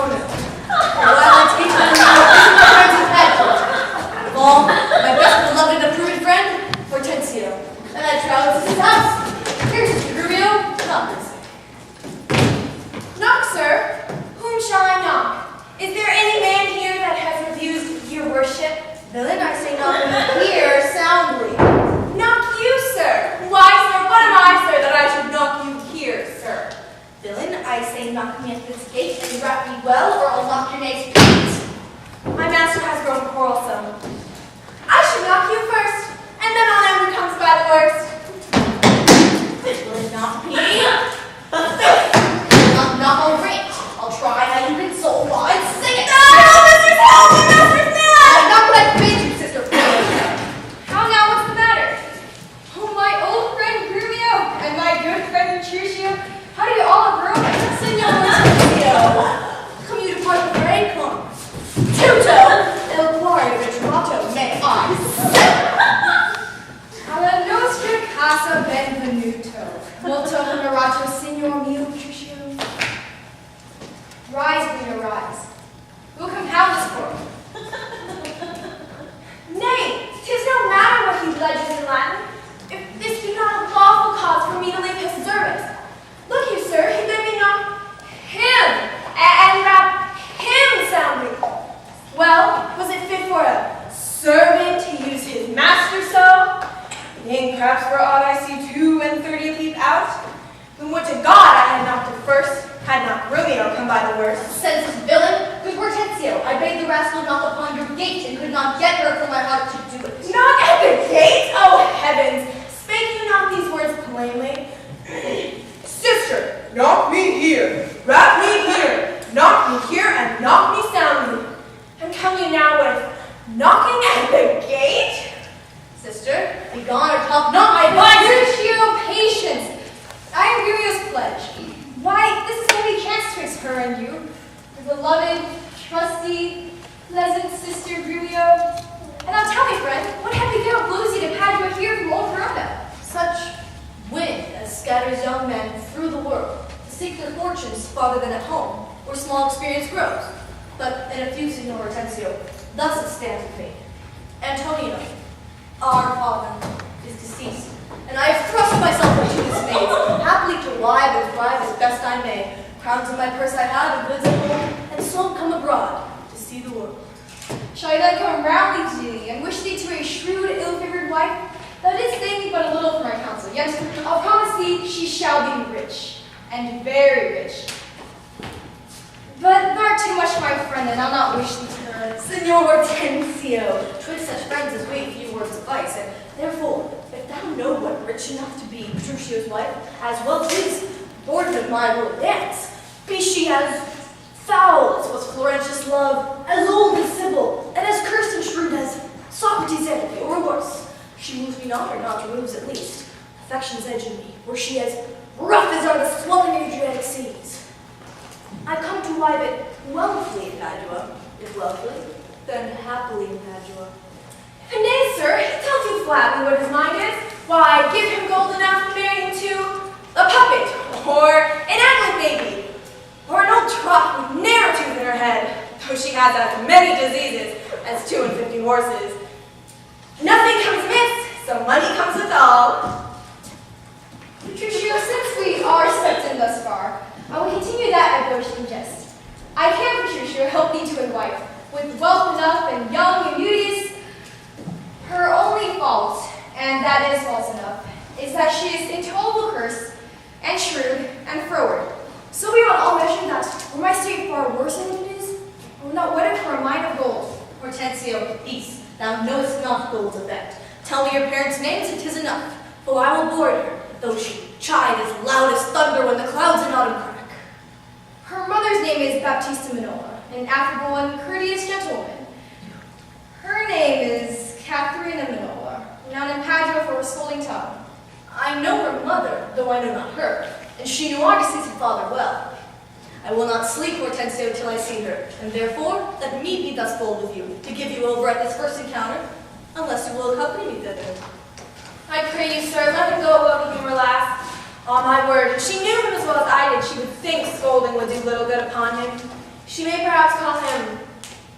Antonio. While I teach my friends of Padua. Of all, my best beloved and approved friend, Hortensio. And I traveled to his house. Here's Mr. Rubio, knockers. Knock, sir. Whom shall I knock? Is there any man here that has refused your worship? Villain, I say knock me here soundly. Knock you, sir. Why, sir, what am I, sir, that I should knock you here, sir? Villain, I say knock me at this gate and rap me well, or I'll knock your next feet. My master has grown quarrelsome. I should knock you first, and then on him who comes by the worst. Will it not be? Knock on range. I'll try how you can soul while I sing it. No, mistress, help! My master's mad! Not what I bid you, sister. How now, what's the matter? Oh, my old friend Grumio and my good friend Patricio, how do you all grow? Signor Hortensio, come you to part the parade corner. Tuto, il cuore ritrovato, may I say. Alla nostra casa benvenuto. Molto onorato, signor mio Patricio. Rise, Grumio, rise. Who compound this court? Nay, 'tis no matter what he pledges in Latin, if this be not a lawful cause for me to leave his service. Look you, sir, he bid me knock him, and rap him soundly. Well, was it fit for a servant to use his master so? Yea, perhaps for aught I see 32 leap out. Then would to God I had knocked it first, had not Romeo come by the worst. Senseless villain, good Hortensio, I bade the rascal knock upon your gate and could not get her from my heart to do it. Knock at the gate? Oh, heavens! Spake you not these words plainly? Sister, knock me here, rap me here, knock me here, and knock me soundly. And come you now with knocking at the gate? Sister, be gone or talk not my Patricio, patience! I am Grumio's pledge. Why, this is only a chance twixt her and you, your beloved, trusty, pleasant sister Grumio. And now tell me, friend, what happy gale blows you to Padua here from old Verona? Such wind as scatters young men through the world to seek their fortunes farther than at home, where small experience grows. But in a few, Signor Hortensio, thus it stands with me. Antonio, our father, is deceased, and I have thrust myself into his maze, happily to live and thrive as best I may. Crowns in my purse I have, and goods at home, and so come abroad to see the world. Shall I then come roundly to thee, and wish thee to a shrewd, ill-favored wife? Thou didst thank me but a little for my counsel, yet I'll promise thee she shall be rich, and very rich. But thou art too much my friend, and I'll not wish thee to her. Signor Hortensio, twixt such friends as we, few words suffice, and therefore, if thou know what rich enough to be Patricio's wife, as well please, board of my will dance, be she as foul as was Florentius' love, as old as Sybil, and as cursed and shrewd as Socrates' enemy, or worse. She moves me not, or not removes at least. Affection's edge in me, were she as rough as are the swelling Adriatic seas. I come to wive it wealthily in Padua, if lovely, then happily in Padua. Nay, sir, he tells you flatly what his mind is. Why, give him gold enough to marry him to a puppet, or an aglet baby, or an old trot with narrow tooth in her head, though she has as many diseases as 52 horses. Nothing comes amiss, so money comes with all. Patricio, since we are stepped in thus far, I will continue that I broached in jest. I can, Patricio, help thee to a wife, with wealth enough and young and beauteous. Her only fault, and that is false enough, is that she is intolerable curse, and shrewd, and froward. So beyond all measure that, were my state far worse than it is, I would not wed her for a mine of gold. Hortensio, peace, thou knowest not gold's effect. Tell me your parents' names, and 'tis enough, for I will board her, though she chide as loud as thunder when the clouds in autumn crack. Her mother's name is Baptista Minola, an affable and courteous gentlewoman. Her name is Katharina Minola, renowned in Padua for her scolding tongue. I know her mother, though I know not her, and she knew Augustus' father well. I will not sleep, Hortensio, till I see her, and therefore let me be thus bold with you, to give you over at this first encounter, unless you will accompany me thither. I pray you, sir, let him go above the humor last. On my word, if she knew him as well as I did, she would think scolding would do little good upon him. She may perhaps call him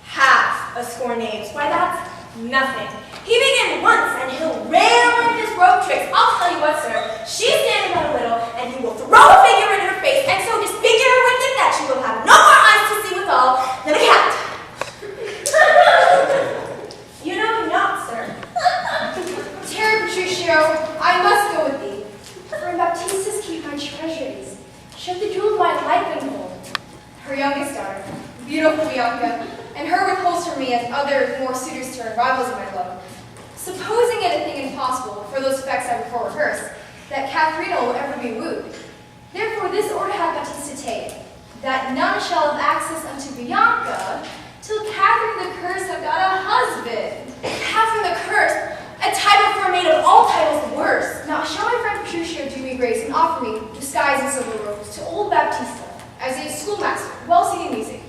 half a score names. Why, that's nothing. He begins once and he'll rail in his rope tricks. I'll tell you what, sir. She's standing out a little and he will throw a figure in her face and so disfigure her with it that she will have no more eyes to see withal than a cat. You know me not, sir. Terra Petruchio, I must go with thee. For in Baptista's keep my treasures. Shut the jewel of my life and hold. Her youngest daughter, beautiful Bianca, and her withholds from me as other more suitors to her rivals in my love. Supposing it a thing impossible, for those facts I before rehearsed, that Katharina will ever be wooed. Therefore this order hath Baptista take, that none shall have access unto Bianca, till Catherine the Cursed have got a husband. Catherine the Cursed, a title for a maid of all titles the worst. Now shall my friend Petruchio do me grace and offer me, disguised in silver robes, to old Baptista, as a schoolmaster, well singing music,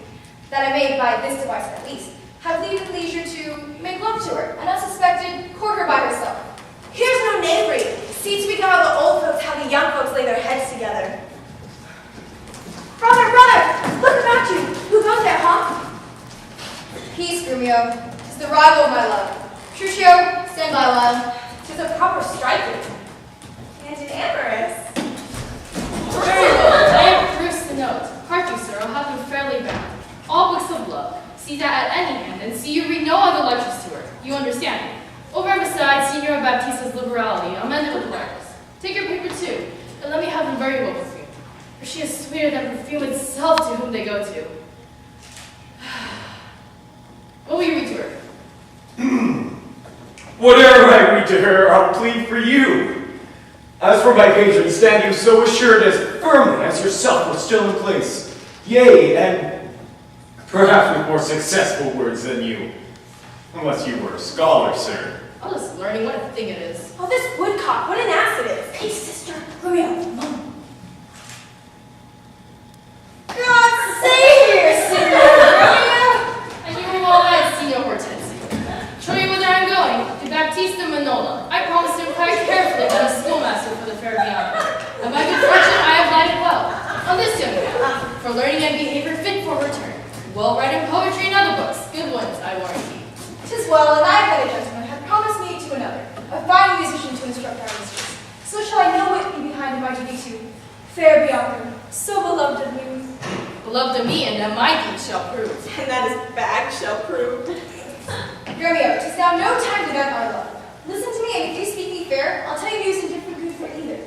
that I may, by this device at least, have leisure to make love to her, and unsuspected court her by herself. Here's no knavery. See to be how the old folks, how the young folks lay their heads together. Brother, look about you. Who goes there, huh? Peace, Grumio. 'Tis the rival of my love. Petruchio, stand by, love. 'Tis a proper striking. And an amorous. Very well, I have proofs to note. Hark you, sir, I'll have them fairly bound. All books of love. See that at any hand, and see you read no other lectures to her. You understand me? Over and beside Signora Baptista's liberality, amended with letters. Take your paper too, and let me have them very well with you. For she is sweeter than perfume itself to whom they go to. What will you read to her? Whatever I read to her, I'll plead for you. As for my patron, stand you so assured as firmly as yourself was still in place. Yea, and perhaps with more successful words than you. Unless you were a scholar, sir. I'm just learning what a thing it is. Oh, this woodcock, what an ass it is. Hey, sister, hurry up, Mom. God save you, Signora. And you were all right, Signor Hortensi. Show you whither I'm going, to Baptista Manola. I promised to inquire carefully about a schoolmaster for the fair Bianca. And by good fortune, I have lighted well on this young man, for learning and behavior fit for her turn. Well read in poetry and other books, good ones, I warrant you. 'Tis well, and I, that a gentleman, have promised me to another, a fine musician to instruct our mistress. So shall I know it be behind my duty to fair Bianca, so beloved of me. Beloved of me, and that my deed shall prove. And that his bag shall prove. Romeo, 'tis now no time to vent our love. Listen to me, and if you speak me fair, I'll tell you news indifferent good for either.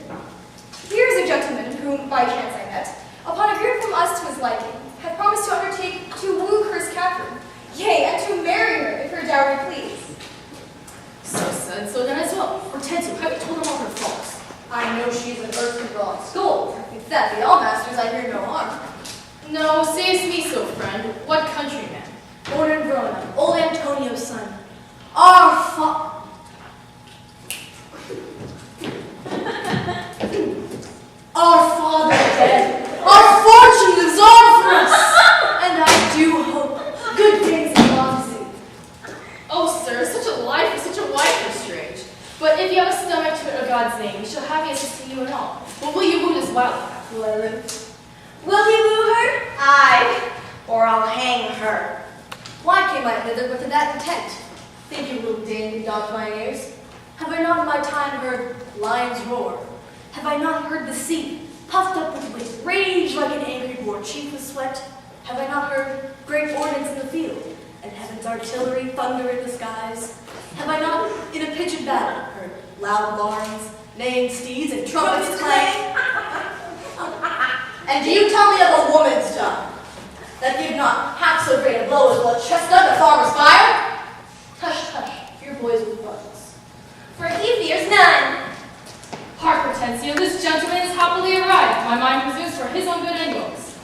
Here is a gentleman whom by chance I met, upon agreeing from us to his liking, had promised to undertake to woo cursed Catherine, yea, and to marry her if her dowry please. So said, so done as well. Hortensio, have you told him all her faults? I know she's an earthly girl at school. If that be all, masters, I hear no harm. No, sayest me so, friend. What countryman? Born in Verona, old Antonio's son. Our father dead. Our fortune lives on for us. And I do hope good things belong to thee. Oh, sir, such a life and such a wife are strange. But if you have a stomach to it of God's name, we shall have you assisting you in all. But will you woo this wildcat? Will I live? Will he woo her? Aye, or I'll hang her. Why came I hither but to that intent? Think you little Dane can dodge my ears? Have I not in my time heard lions roar? Have I not heard the sea, puffed up with rage like an angry boar, chief with sweat? Have I not heard great ordnance in the field, and heaven's artillery thunder in the skies? Have I not, in a pitched battle, heard loud alarms, neighing steeds, and trumpets clang? And do you tell me of a woman's tongue, that give not half so great a blow as blood chestnut a farmer's fire? Hush, hush, your boys with buttons. For he fears none. Hark, Hortensio, this gentleman is happily arrived. My mind presumes for his own good and yours.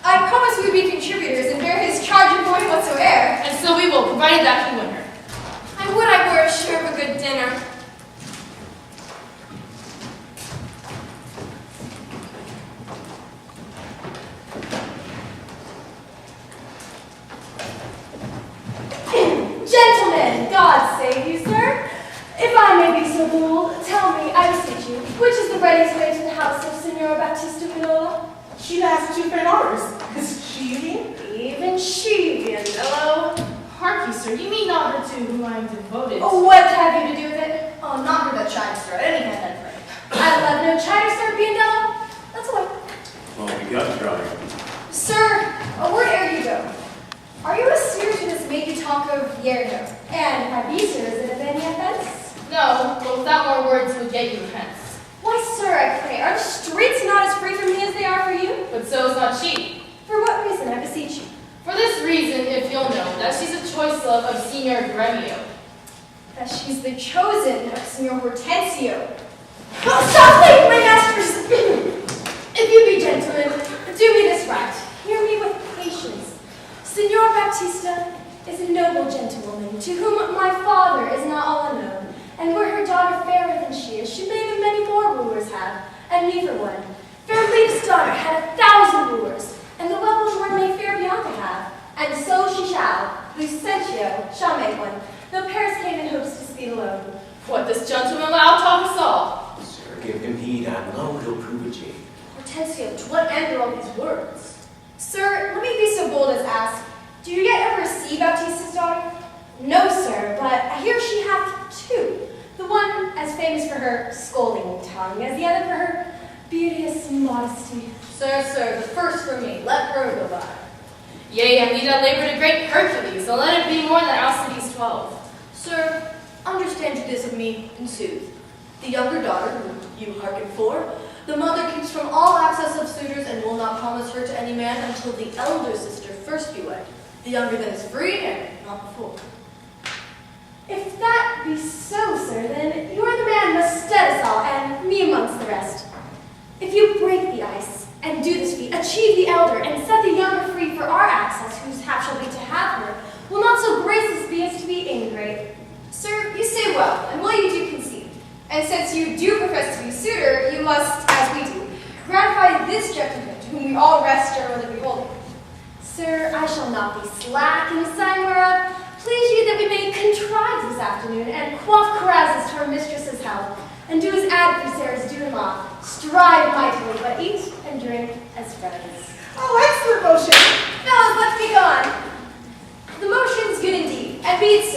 I promise we would be contributors and bear his charge and glory whatsoever. And so we will, provided that he win her. I would I were sure of a good dinner. Gentlemen, God save you, sir. If I may be so bold, tell me, I beseech you, which is the readiest way to the house of Signora Baptista Manola? She has two fair daughters. Is she you mean? even she be a fellow. Hark you, sir, you mean not her to whom I am devoted. Oh, what have you to do with it? Oh, not her that shines, sir. Any hand I pray. I love no China, sir, Biendello. That's all. Well, we got trying. Sir, a word ere you go. Are you a suitor to this maid you talk of Yerno? And if I be, sir, is it of any offense? No, but without more words would get you hence. Why, sir, I pray, are the streets not as free for me as they are for you? But so is not she. For what reason, I beseech you? For this reason, if you'll know, that she's a choice love of Signor Gremio. That she's the chosen of Signor Hortensio. Oh, softly, my masters! If you be gentlemen, do me this right. Hear me with patience. Signor Baptista is a noble gentlewoman, to whom my father is not all unknown. And were her daughter fairer than she is, she may have many more wooers have, and me for one. Fair Leda's daughter had 1,000 wooers, and the well-born one may fair Bianca have. And so she shall. Lucentio shall make one, though Paris came in hopes to speed alone. What this gentleman loud talk us all. Sir, give him heed, and lo, he'll prove a jade. Hortensio, to what end are all these words? Sir, let me be so bold as ask, do you yet ever see Baptista's daughter? No, sir, but I hear she hath two. The one as famous for her scolding tongue, as the other for her beauteous modesty. Sir, the first for me. Let her go by. Yea, and we that labored a great Hercules, and let it be more than Alcides 12. Sir, understand you this of me in sooth. The younger daughter, whom you hearken for, the mother keeps from all access of suitors and will not promise her to any man until the elder sister first be wed. The younger then is free, and not before. If that be so, sir, then you are the man must stead us all, and me amongst the rest. If you break the ice, and do this feat, achieve the elder, and set the younger free for our access, whose hap shall be to have her, will not so graceless be as to be ingrate. Sir, you say well, and well you do concede. And since you do profess to be suitor, you must, as we do, gratify this gentleman, to whom we all rest generally beholding. Sir, I shall not be slack in the sign whereof. Please you that we may contrive this afternoon, and quaff carouses to our mistress's health, and do as adversaries do him off. Strive mightily, but eat and drink as friends. Oh, excellent motion! Fellas, let's be gone. The motion's good indeed, and be it